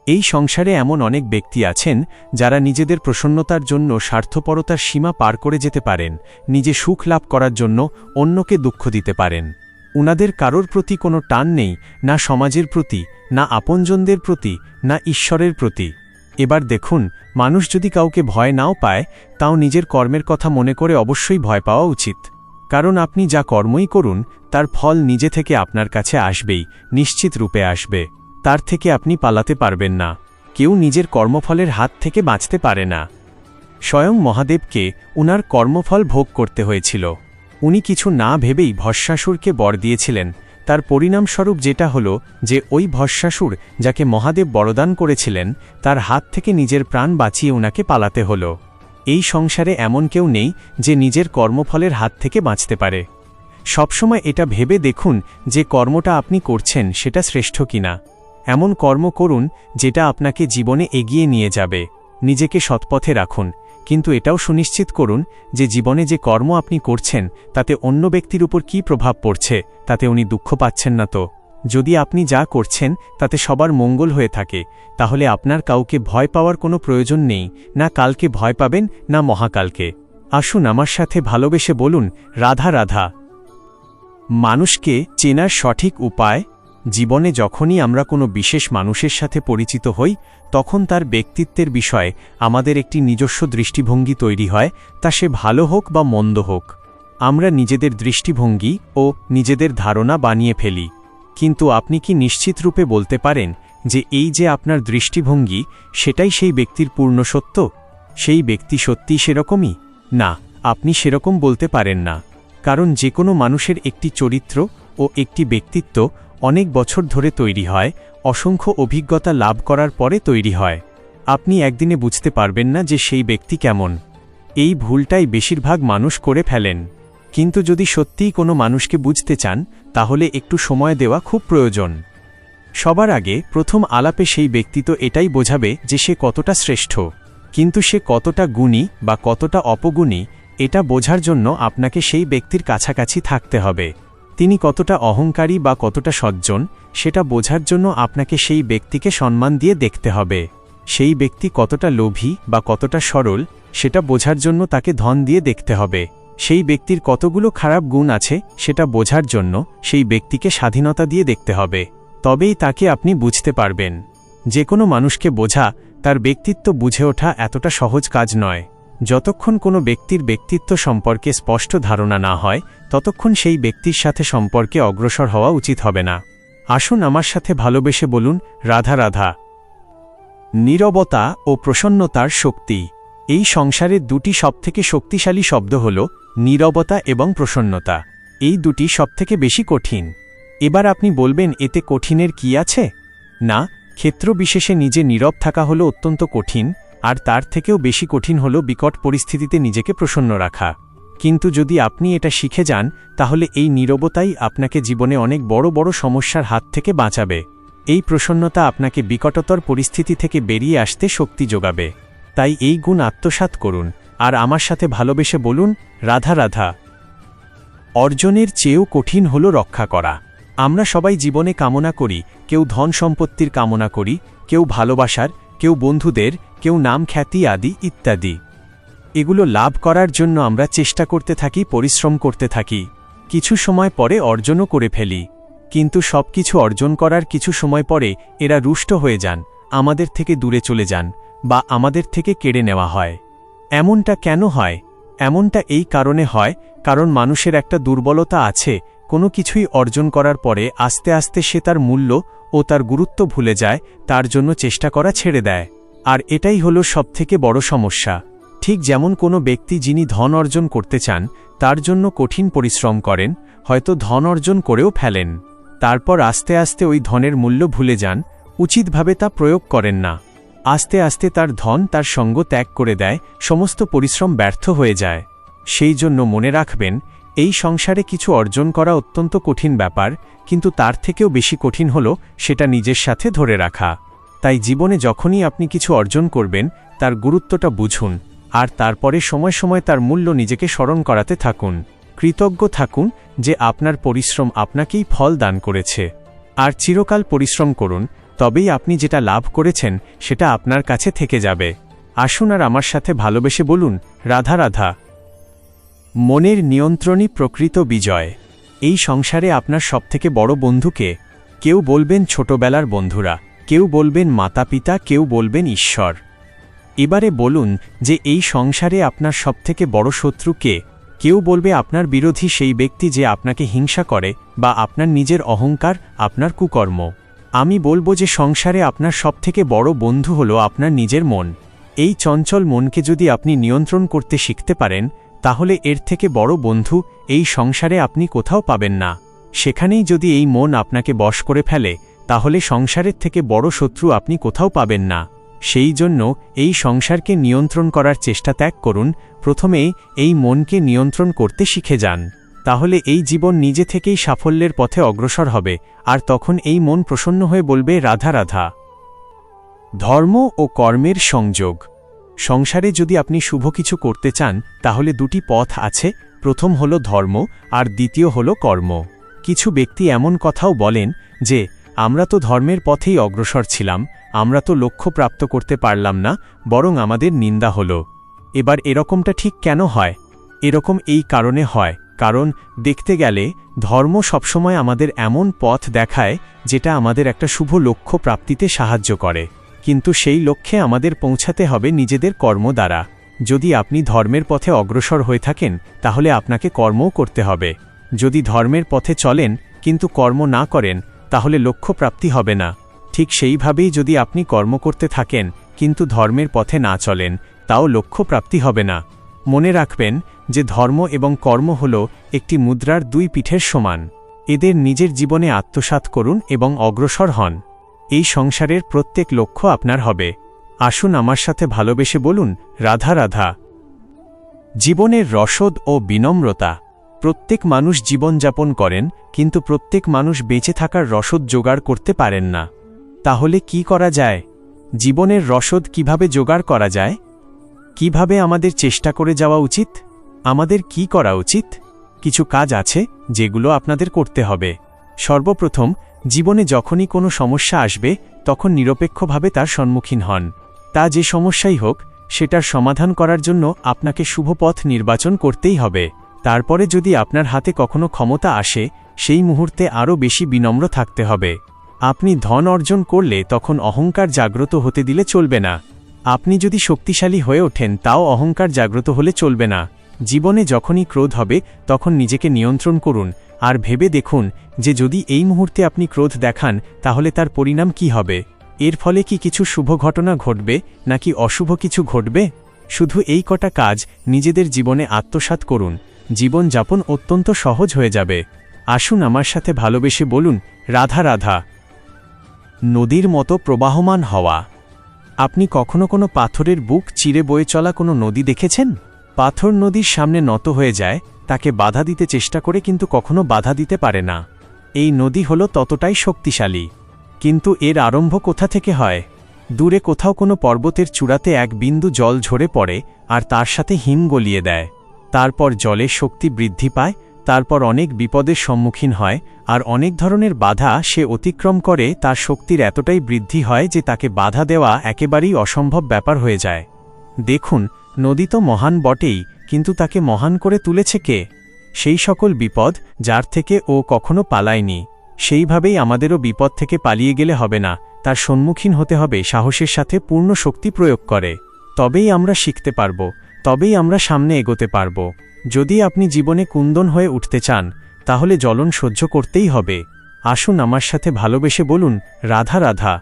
এই সংসারে এমন অনেক ব্যক্তি আছেন যারা নিজেদের প্রসন্নতার জন্য স্বার্থপরতার সীমা পার করে যেতে পারেন, নিজে সুখ লাভ করার জন্য অন্যকে দুঃখ দিতে পারেন। উনাদের কারোর প্রতি কোনো টান নেই, না সমাজের প্রতি, না আপনজনদের প্রতি, না ঈশ্বরের প্রতি। এবার দেখুন, মানুষ যদি কাউকে ভয় নাও পায়, তাও নিজের কর্মের কথা মনে করে অবশ্যই ভয় পাওয়া উচিত। কারণ আপনি যা কর্মই করুন, তার ফল নিজে থেকে আপনার কাছে আসবেই, নিশ্চিত রূপে আসবে। তার থেকে আপনি পালাতে পারবেন না। কেউ নিজের কর্মফলের হাত থেকে বাঁচতে পারে না। স্বয়ং মহাদেবকে উনার কর্মফল ভোগ করতে হয়েছিল। উনি কিছু না ভেবেই ভস্মাসুরকে বর দিয়েছিলেন। তার পরিণামস্বরূপ যেটা হলো যে ওই ভস্মাসুর, যাকে মহাদেব বরদান করেছিলেন, তার হাত থেকে নিজের প্রাণ বাঁচিয়ে উনাকে পালাতে হলো। এই সংসারে এমন কেউ নেই যে নিজের কর্মফলের হাত থেকে বাঁচতে পারে। সবসময় এটা ভেবে দেখুন যে কর্মটা আপনি করছেন সেটা শ্রেষ্ঠ কিনা। এমন কর্ম করুন যেটা আপনাকে জীবনে এগিয়ে নিয়ে যাবে। নিজেকে সৎপথে রাখুন, কিন্তু এটাও সুনিশ্চিত করুন যে জীবনে যে কর্ম আপনি করছেন তাতে অন্য ব্যক্তির উপর কী প্রভাব পড়ছে, তাতে উনি দুঃখ পাচ্ছেন না তো। যদি আপনি যা করছেন তাতে সবার মঙ্গল হয়ে থাকে, তাহলে আপনার কাউকে ভয় পাওয়ার কোনো প্রয়োজন নেই। না কালকে ভয় পাবেন, না মহাকালকে। আসুন আমার সাথে ভালোবেসে বলুন, রাধা রাধা। মানুষকে চেনার সঠিক উপায়। জীবনে যখনই আমরা কোনো বিশেষ মানুষের সাথে পরিচিত হই, তখন তার ব্যক্তিত্বের বিষয়ে আমাদের একটি নিজস্ব দৃষ্টিভঙ্গি তৈরি হয়, তা সে ভালো হোক বা মন্দ হোক। আমরা নিজেদের দৃষ্টিভঙ্গি ও নিজেদের ধারণা বানিয়ে ফেলি। কিন্তু আপনি কি নিশ্চিত রূপে বলতে পারেন যে এই যে আপনার দৃষ্টিভঙ্গি, সেটাই সেই ব্যক্তির পূর্ণ সত্য? সেই ব্যক্তি সত্যিই সেরকমই? না, আপনি সেরকম বলতে পারেন না। কারণ যে কোনো মানুষের একটি চরিত্র ও একটি ব্যক্তিত্ব অনেক বছর ধরে তৈরি হয়, অসংখ্য অভিজ্ঞতা লাভ করার পরে তৈরি হয়। আপনি একদিনে বুঝতে পারবেন না যে সেই ব্যক্তি কেমন। এই ভুলটাই বেশিরভাগ মানুষ করে ফেলেন। কিন্তু যদি সত্যিই কোনো মানুষকে বুঝতে চান, তাহলে একটু সময় দেওয়া খুব প্রয়োজন। সবার আগে প্রথম আলাপে সেই ব্যক্তি তো এটাই বোঝাবে যে সে কতটা শ্রেষ্ঠ, কিন্তু সে কতটা গুণী বা কতটা অপগুণী, এটা বোঝার জন্য আপনাকে সেই ব্যক্তির কাছাকাছি থাকতে হবে। তিনি কতটা অহংকারী বা কতটা সজ্জন, সেটা বোঝার জন্য আপনাকে সেই ব্যক্তিকে সম্মান দিয়ে দেখতে হবে। সেই ব্যক্তি কতটা লোভী বা কতটা সরল, সেটা বোঝার জন্য তাকে ধন দিয়ে দেখতে হবে। সেই ব্যক্তির কতগুলো খারাপ গুণ আছে, সেটা বোঝার জন্য সেই ব্যক্তিকে স্বাধীনতা দিয়ে দেখতে হবে। তবেই তাকে আপনি বুঝতে পারবেন। যে কোনো মানুষকে বোঝা, তার ব্যক্তিত্ব বুঝে ওঠা এতটা সহজ কাজ নয়। যতক্ষণ কোনো ব্যক্তির ব্যক্তিত্ব সম্পর্কে স্পষ্ট ধারণা না হয়, ততক্ষণ সেই ব্যক্তির সাথে সম্পর্কে অগ্রসর হওয়া উচিত হবে না। আসুন আমার সাথে ভালোবেসে বলুন, রাধা রাধা। নীরবতা ও প্রসন্নতার শক্তি। এই সংসারের দুটি সবথেকে শক্তিশালী শব্দ হল নীরবতা এবং প্রসন্নতা। এই দুটি সবথেকে বেশি কঠিন। এবার আপনি বলবেন, এতে কঠিনের কি আছে? না, ক্ষেত্র বিশেষে নিজে নীরব থাকা হলো অত্যন্ত কঠিন, আর তার থেকেও বেশি কঠিন হল বিকট পরিস্থিতিতে নিজেকে প্রসন্ন রাখা। কিন্তু যদি আপনি এটা শিখে যান, তাহলে এই নীরবতাই আপনাকে জীবনে অনেক বড় বড় সমস্যার হাত থেকে বাঁচাবে। এই প্রসন্নতা আপনাকে বিকটতর পরিস্থিতি থেকে বেরিয়ে আসতে শক্তি যোগাবে। তাই এই গুণ আত্মসাৎ করুন, আর আমার সাথে ভালোবেসে বলুন, রাধা রাধা। অর্জনের চেয়েও কঠিন হল রক্ষা করা। আমরা সবাই জীবনে কামনা করি, কেউ ধন সম্পত্তির কামনা করি, কেউ ভালোবাসার, কেউ বন্ধুদের, কেউ নাম খ্যাতি আদি ইত্যাদি। এগুলো লাভ করার জন্য আমরা চেষ্টা করতে থাকি, পরিশ্রম করতে থাকি। কিছু সময় পরে অর্জনও করে ফেলি। কিন্তু সবকিছু অর্জন করার কিছু সময় পরে এরা রুষ্ট হয়ে যান, আমাদের থেকে দূরে চলে যান, বা আমাদের থেকে কেড়ে নেওয়া হয়। এমনটা কেন হয়? এমনটা এই কারণে হয়, কারণ মানুষের একটা দুর্বলতা আছে। কোনো কিছুই অর্জন করার পরে আস্তে আস্তে সে তার মূল্য ও তার গুরুত্ব ভুলে যায়, তার জন্য চেষ্টা করা ছেড়ে দেয়। আর এটাই হলো সবথেকে বড় সমস্যা। ঠিক যেমন কোনো ব্যক্তি যিনি ধন অর্জন করতে চান, তার জন্য কঠিন পরিশ্রম করেন, হয়তো ধন অর্জন করেও ফেলেন। তারপর আস্তে আস্তে ওই ধনের মূল্য ভুলে যান, উচিতভাবে তা প্রয়োগ করেন না। আস্তে আস্তে তার ধন তার সঙ্গ ত্যাগ করে দেয়, সমস্ত পরিশ্রম ব্যর্থ হয়ে যায়। সেই জন্য মনে রাখবেন, এই সংসারে কিছু অর্জন করা অত্যন্ত কঠিন ব্যাপার, কিন্তু তার থেকেও বেশি কঠিন হল সেটা নিজের সাথে ধরে রাখা। তাই জীবনে যখনই আপনি কিছু অর্জন করবেন, তার গুরুত্বটা বুঝুন, আর তারপরে সময় সময় তার মূল্য নিজেকে স্মরণ করাতে থাকুন। কৃতজ্ঞ থাকুন যে আপনার পরিশ্রম আপনাকেই ফল দান করেছে। আর চিরকাল পরিশ্রম করুন, তবেই আপনি যেটা লাভ করেছেন সেটা আপনার কাছে থেকে যাবে। আসুন আর আমার সাথে ভালোবেসে বলুন, রাধা রাধা। মনের নিয়ন্ত্রণই প্রকৃত বিজয়। এই সংসারে আপনার সবথেকে বড় বন্ধুকে? কেউ বলবেন ছোটবেলার বন্ধুরা, কেউ বলবেন মাতা পিতা, কেউ বলবেন ঈশ্বর। এবারে বলুন যে এই সংসারে আপনার সবথেকে বড় শত্রু কে? কেউ বলবে আপনার বিরোধী, সেই ব্যক্তি যে আপনাকে হিংসা করে, বা আপনার নিজের অহংকার, আপনার কুকর্ম। আমি বলবো যে সংসারে আপনার সবথেকে বড় বন্ধু হলো আপনার নিজের মন। এই চঞ্চল মনকে যদি আপনি নিয়ন্ত্রণ করতে শিখতে পারেন, তাহলে এর থেকে বড় বন্ধু এই সংসারে আপনি কোথাও পাবেন না। সেখানেই যদি এই মন আপনাকে বশ করে ফেলে, তাহলে সংসারের থেকে বড় শত্রু আপনি কোথাও পাবেন না। সেই জন্য এই সংসারকে নিয়ন্ত্রণ করার চেষ্টা ত্যাগ করুন। প্রথমে এই মনকে নিয়ন্ত্রণ করতে শিখে যান, তাহলে এই জীবন নিজে থেকেই সাফল্যের পথে অগ্রসর হবে, আর তখন এই মন প্রসন্ন হয়ে বলবে, রাধা রাধা। ধর্ম ও কর্মের সংযোগ। সংসারে যদি আপনি শুভ কিছু করতে চান, তাহলে দুটি পথ আছে। প্রথম হলো ধর্ম, আর দ্বিতীয় হলো কর্ম। কিছু ব্যক্তি এমন কথাও বলেন যে, আমরা তো ধর্মের পথেই অগ্রসর ছিলাম, আমরা তো লক্ষ্য প্রাপ্ত করতে পারলাম না, বরং আমাদের নিন্দা হলো। এবার এরকমটা ঠিক কেন হয়? এরকম এই কারণে হয়, কারণ দেখতে গেলে ধর্ম সবসময় আমাদের এমন পথ দেখায় যেটা আমাদের একটা শুভ লক্ষ্য প্রাপ্তিতে সাহায্য করে, কিন্তু সেই লক্ষ্যে আমাদের পৌঁছাতে হবে নিজেদের কর্ম দ্বারা। যদি আপনি ধর্মের পথে অগ্রসর হয়ে থাকেন, তাহলে আপনাকে কর্মও করতে হবে। যদি ধর্মের পথে চলেন কিন্তু কর্ম না করেন, তাহলে লক্ষ্য প্রাপ্তি হবে না। ঠিক সেইভাবেই যদি আপনি কর্ম করতে থাকেন কিন্তু ধর্মের পথে না চলেন, তাও লক্ষ্য প্রাপ্তি হবে না। মনে রাখবেন যে ধর্ম এবং কর্ম হল একটি মুদ্রার দুই পিঠের সমান। এদের নিজের জীবনে আত্মসাৎ করুন এবং অগ্রসর হন। এই সংসারের প্রত্যেক লক্ষ্য আপনার হবে। আসুন আমার সাথে ভালোবেসে বলুন, রাধা রাধা। জীবনের রসদ ও বিনম্রতা। প্রত্যেক মানুষ জীবনযাপন করেন, কিন্তু প্রত্যেক মানুষ বেঁচে থাকার রসদ জোগাড় করতে পারেন না। তাহলে কি করা যায়? জীবনের রসদ কিভাবে জোগাড় করা যায়? কিভাবে আমাদের চেষ্টা করে যাওয়া উচিত? আমাদের কি করা উচিত? কিছু কাজ আছে যেগুলো আপনাদের করতে হবে। সর্বপ্রথম, জীবনে যখনই কোনো সমস্যা আসবে, তখন নিরপেক্ষভাবে তার সম্মুখীন হন। তা যে সমস্যাই হোক, সেটার সমাধান করার জন্য আপনাকে শুভ পথ নির্বাচন করতেই হবে। তারপরে যদি আপনার হাতে কখনো ক্ষমতা আসে, সেই মুহূর্তে আরও বেশি বিনম্র থাকতে হবে। আপনি ধন অর্জন করলে তখন অহংকার জাগ্রত হতে দিলে চলবে না। আপনি যদি শক্তিশালী হয়ে ওঠেন, তাও অহংকার জাগ্রত হলে চলবে না। জীবনে যখনই ক্রোধ হবে, তখন নিজেকে নিয়ন্ত্রণ করুন, আর ভেবে দেখুন যে যদি এই মুহূর্তে আপনি ক্রোধ দেখান, তাহলে তার পরিণাম কি হবে। এর ফলে কি কিছু শুভ ঘটনা ঘটবে, নাকি অশুভ কিছু ঘটবে? শুধু এই কটা কাজ নিজেদের জীবনে আত্মসাৎ করুন, জীবন যাপন অত্যন্ত সহজ হয়ে যাবে। আসুন আমার সাথে ভালোবেসে বলুন, রাধা রাধা। নদীর মতো প্রবাহমান হওয়া। আপনি কখনো কোনো পাথরের বুক চিরে বয়ে চলা কোনো নদী দেখেছেন? পাথর নদীর সামনে নত হয়ে যায়, তাকে বাধা দিতে চেষ্টা করে কিন্তু কখনো বাধা দিতে পারে না। এই নদী হলো ততটাই শক্তিশালী, কিন্তু এর আরম্ভ কোথা থেকে হয়? দূরে কোথাও কোনো পর্বতের চূড়াতে এক বিন্দু জল ঝরে পড়ে, আর তার সাথে হিম গলিয়ে দেয়। তারপর জলের শক্তি বৃদ্ধি পায়, তারপর অনেক বিপদের সম্মুখীন হয়, আর অনেক ধরনের বাধা সে অতিক্রম করে। তার শক্তির এতটাই বৃদ্ধি হয় যে তাকে বাধা দেওয়া একেবারেই অসম্ভব ব্যাপার হয়ে যায়। দেখুন, নদী তো মহান বটেই, কিন্তু তাকে মহান করে তুলেছে কে? সেই সকল বিপদ যার থেকে ও কখনো পালায়নি। সেইভাবেই আমাদেরও বিপদ থেকে পালিয়ে গেলে হবে না, তার সম্মুখীন হতে হবে সাহসের সাথে, পূর্ণ শক্তি প্রয়োগ করে। তবেই আমরা শিখতে পারব, তবেই আমরা সামনে এগোতে পারব। যদি আপনি জীবনে কুন্দন হয়ে উঠতে চান, তাহলে জ্বলন সহ্য করতেই হবে। আসুন আমার সাথে ভালোবেসে বলুন, রাধা রাধা।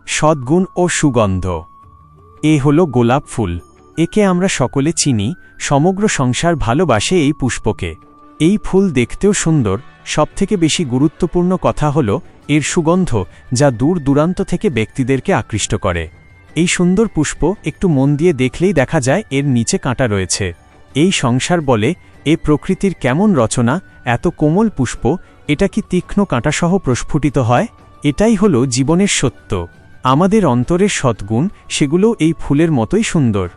সদ্গুণ ও সুগন্ধ। এ হল গোলাপ ফুল। একে আমরা সকলে চিনি, সমগ্র সংসার ভালোবাসে এই পুষ্পকে। এই ফুল দেখতেও সুন্দর, সবথেকে বেশি গুরুত্বপূর্ণ কথা হল এর সুগন্ধ, যা দূর দূরান্ত থেকে ব্যক্তিদেরকে আকৃষ্ট করে। এই সুন্দর পুষ্প একটু মন দিয়ে দেখলেই দেখা যায় এর নিচে কাঁটা রয়েছে। এই সংসার বলে, এ প্রকৃতির কেমন রচনা, এত কোমল পুষ্প, এটা কি তীক্ষ্ণ কাঁটাসহ প্রস্ফুটিত হয়? এটাই হলো জীবনের সত্য। আমাদের অন্তরের সদ্গুণ, সেগুলো এই ফুলের মতোই সুন্দর।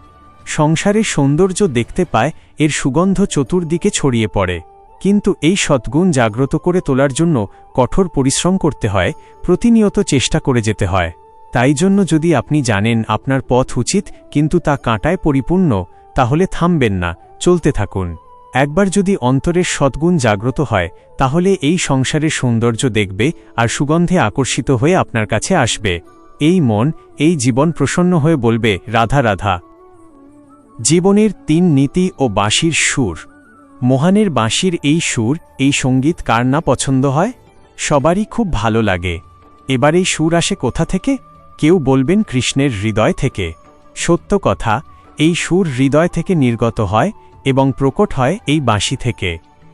সংসারের সৌন্দর্য দেখতে পায়, এর সুগন্ধ চতুর্দিকে ছড়িয়ে পড়ে। কিন্তু এই সদ্গুণ জাগ্রত করে তোলার জন্য কঠোর পরিশ্রম করতে হয়, প্রতিনিয়ত চেষ্টা করে যেতে হয়। তাই জন্য যদি আপনি জানেন আপনার পথ উচিত কিন্তু তা কাঁটায় পরিপূর্ণ, তাহলে থামবেন না, চলতে থাকুন। একবার যদি অন্তরের সদ্গুণ জাগ্রত হয়, তাহলে এই সংসারের সৌন্দর্য দেখবে আর সুগন্ধে আকর্ষিত হয়ে আপনার কাছে আসবে। এই মন, এই জীবন প্রসন্ন হয়ে বলবে, রাধা রাধা। জীবনের ৩ নীতি ও বাঁশির সুর। মোহানের বাঁশির এই সুর, এই সঙ্গীত কার না পছন্দ হয়? সবারই খুব ভালো লাগে। এবার এই সুর আসে কোথা থেকে? কেউ বলবেন কৃষ্ণের হৃদয় থেকে। সত্য কথা, এই সুর হৃদয় থেকে নির্গত হয় এবং প্রকট হয় এই বাঁশি থেকে।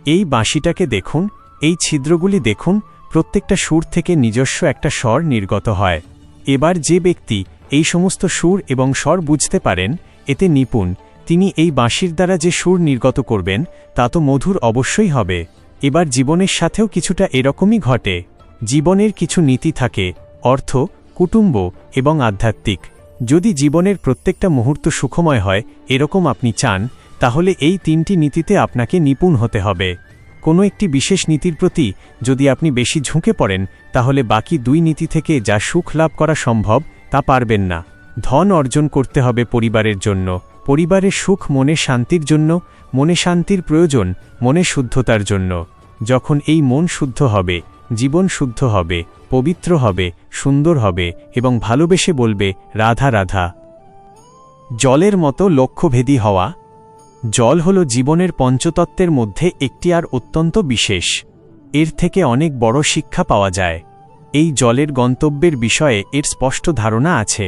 এই বাঁশিটাকে দেখুন, এই ছিদ্রগুলি দেখুন, প্রত্যেকটা সুর থেকে নিজস্ব একটা স্বর নির্গত হয়। এবার যে ব্যক্তি এই সমস্ত সুর এবং স্বর বুঝতে পারেন, এতে নিপুণ, তিনি এই বাঁশির দ্বারা যে সুর নির্গত করবেন তা তো মধুর অবশ্যই হবে। এবার জীবনের সাথেও কিছুটা এরকমই ঘটে। জীবনের কিছু নীতি থাকে, অর্থ, কুটুম্ব এবং আধ্যাত্মিক। যদি জীবনের প্রত্যেকটা মুহূর্ত সুখময় হয় এরকম আপনি চান, তাহলে এই 3টি নীতিতে আপনাকে নিপুণ হতে হবে। কোনো একটি বিশেষ নীতির প্রতি যদি আপনি বেশি ঝুঁকে পড়েন, তাহলে বাকি 2 নীতি থেকে যা সুখ লাভ করা সম্ভব তা পারবেন না। ধন অর্জন করতে হবে পরিবারের জন্য, পরিবারের সুখ মনে শান্তির জন্য, মনে শান্তির প্রয়োজন মনে শুদ্ধতার জন্য। যখন এই মন শুদ্ধ হবে, জীবন শুদ্ধ হবে, পবিত্র হবে, সুন্দর হবে এবং ভালোবেসে বলবে, রাধা রাধা। জলের মতো লক্ষ্যভেদী হওয়া। জল হল জীবনের পঞ্চতত্ত্বের মধ্যে একটি আর অত্যন্ত বিশেষ। এর থেকে অনেক বড় শিক্ষা পাওয়া যায়। এই জলের গন্তব্যের বিষয়ে এর স্পষ্ট ধারণা আছে।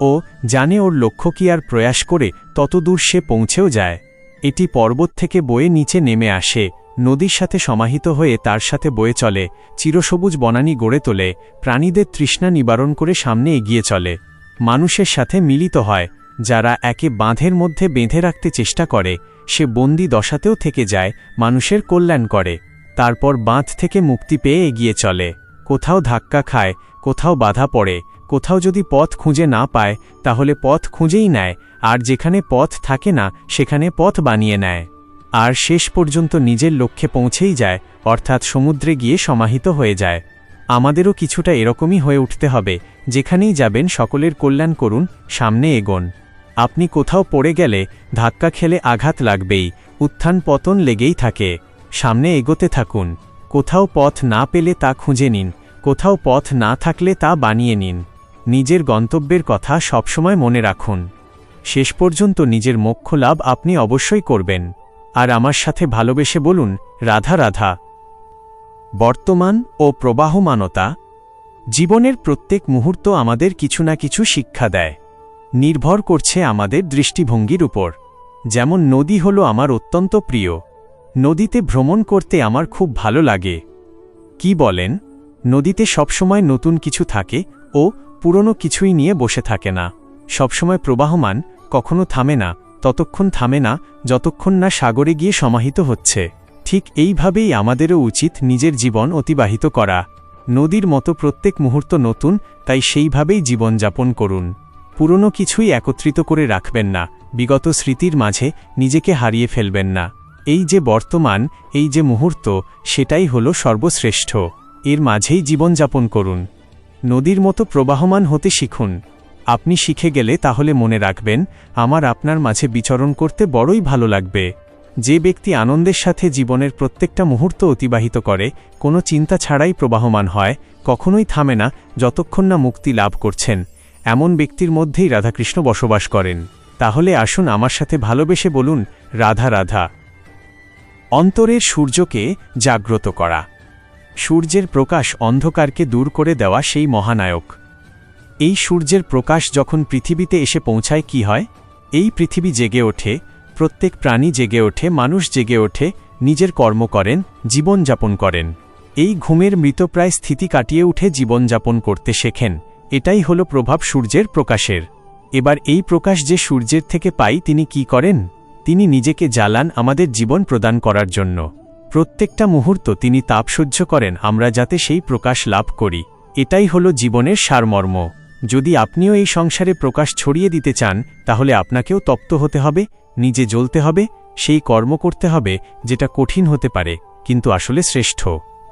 ও জানে ওর লক্ষ্য কি, আর প্রয়াস করে ততদূর সে পৌঁছেও যায়। এটি পর্বত থেকে বয়ে নিচে নেমে আসে, নদীর সাথে সমাহিত হয়ে তার সাথে বয়ে চলে, চিরসবুজ বনানী গড়ে তোলে, প্রাণীদের তৃষ্ণা নিবারণ করে সামনে এগিয়ে চলে, মানুষের সাথে মিলিত হয়। যারা একে বাঁধের মধ্যে বেঁধে রাখতে চেষ্টা করে, সে বন্দি দশাতেও থেকে যায়, মানুষের কল্যাণ করে। তারপর বাঁধ থেকে মুক্তি পেয়ে এগিয়ে চলে। কোথাও ধাক্কা খায়, কোথাও বাধা পড়ে, কোথাও যদি পথ খুঁজে না পায় তাহলে পথ খুঁজেই নেয়, আর যেখানে পথ থাকে না সেখানে পথ বানিয়ে নেয়, আর শেষ পর্যন্ত নিজের লক্ষ্যে পৌঁছেই যায়, অর্থাৎ সমুদ্রে গিয়ে সমাহিত হয়ে যায়। আমাদেরও কিছুটা এরকমই হয়ে উঠতে হবে। যেখানেই যাবেন সকলের কল্যাণ করুন, সামনে এগোন। আপনি কোথাও পড়ে গেলে ধাক্কা খেলে আঘাত লাগবেই, উত্থান পতন লেগেই থাকে। সামনে এগোতে থাকুন। কোথাও পথ না পেলে তা খুঁজে নিন, কোথাও পথ না থাকলে তা বানিয়ে নিন। নিজের গন্তব্যের কথা সবসময় মনে রাখুন। শেষ পর্যন্ত নিজের মোক্ষ লাভ আপনি অবশ্যই করবেন। আর আমার সাথে ভালোবেসে বলুন, রাধা রাধা। বর্তমান ও প্রবাহমানতা। জীবনের প্রত্যেক মুহূর্ত আমাদের কিছু না কিছু শিক্ষা দেয়, নির্ভর করছে আমাদের দৃষ্টিভঙ্গির উপর। যেমন নদী হলো আমার অত্যন্ত প্রিয়। নদীতে ভ্রমণ করতে আমার খুব ভালো লাগে। কি বলেন? নদীতে সবসময় নতুন কিছু থাকে ও পুরনো কিছুই নিয়ে বসে থাকে না। সবসময় প্রবাহমান, কখনো থামে না, ততক্ষণ থামে না যতক্ষণ না সাগরে গিয়ে সমাহিত হচ্ছে। ঠিক এইভাবেই আমাদেরও উচিত নিজের জীবন অতিবাহিত করা। নদীর মতো প্রত্যেক মুহূর্ত নতুন, তাই সেইভাবেই জীবনযাপন করুন। পুরনো কিছুই একত্রিত করে রাখবেন না, বিগত স্মৃতির মাঝে নিজেকে হারিয়ে ফেলবেন না। এই যে বর্তমান, এই যে মুহূর্ত, সেটাই হলো সর্বশ্রেষ্ঠ। এর মাঝেই জীবনযাপন করুন। নদীর মতো প্রবাহমান হতে শিখুন। আপনি শিখে গেলে তাহলে মনে রাখবেন, আমার আপনার মাঝে বিচরণ করতে বড়ই ভালো লাগবে। যে ব্যক্তি আনন্দের সাথে জীবনের প্রত্যেকটা মুহূর্ত অতিবাহিত করে, কোনো চিন্তা ছাড়াই প্রবাহমান হয়, কখনোই থামে না যতক্ষণ না মুক্তি লাভ করছেন, এমন ব্যক্তির মধ্যেই রাধাকৃষ্ণ বসবাস করেন। তাহলে আসুন আমার সাথে ভালোবেসে বলুন, রাধা রাধা। অন্তরের সূর্যকে জাগ্রত করা। সূর্যের প্রকাশ অন্ধকারকে দূর করে দেওয়া সেই মহানায়ক। এই সূর্যের প্রকাশ যখন পৃথিবীতে এসে পৌঁছায় কি হয়? এই পৃথিবী জেগে ওঠে, প্রত্যেক প্রাণী জেগে ওঠে, মানুষ জেগে ওঠে, নিজের কর্ম করেন, জীবনযাপন করেন। এই ঘুমের মৃতপ্রায় স্থিতি কাটিয়ে উঠে জীবনযাপন করতে শেখেন। এটাই হলো প্রভাব সূর্যের প্রকাশের। এবার এই প্রকাশ যে সূর্যের থেকে পাই, তিনি কি করেন? তিনি নিজেকে জ্বালান আমাদের জীবন প্রদান করার জন্য। প্রত্যেকটা মুহূর্ত তিনি তাপ সহ্য করেন আমরা যাতে সেই প্রকাশ লাভ করি। এটাই হলো জীবনের সারমর্ম। যদি আপনিও এই সংসারে প্রকাশ ছড়িয়ে দিতে চান, তাহলে আপনাকেও তপ্ত হতে হবে, নিজে জ্বলতে হবে, সেই কর্ম করতে হবে যেটা কঠিন হতে পারে কিন্তু আসলে শ্রেষ্ঠ।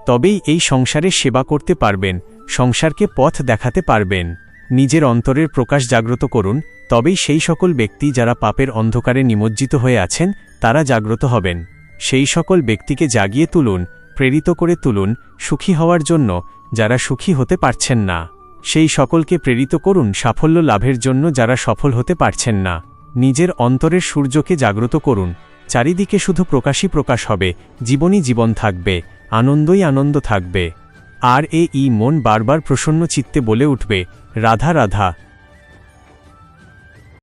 তবেই এই সংসারে সেবা করতে পারবেন, সংসারকে পথ দেখাতে পারবেন। নিজের অন্তরের প্রকাশ জাগ্রত করুন, তবেই সেই সকল ব্যক্তি যারা পাপের অন্ধকারে নিমজ্জিত হয়ে আছেন তারা জাগ্রত হবেন। সেই সকল ব্যক্তিকে জাগিয়ে তুলুন, প্রেরিত করে তুলুন সুখী হওয়ার জন্য যারা সুখী হতে পারছেন না। সেই সকলকে প্রেরিত করুন সাফল্য লাভের জন্য যারা সফল হতে পারছেন না। নিজের অন্তরের সূর্যকে জাগ্রত করুন, চারিদিকে শুধু প্রকাশই প্রকাশ হবে, জীবনই জীবন থাকবে, আনন্দই আনন্দ থাকবে। আর মন বারবার প্রসন্ন চিত্তে বলে উঠবে, রাধা রাধা।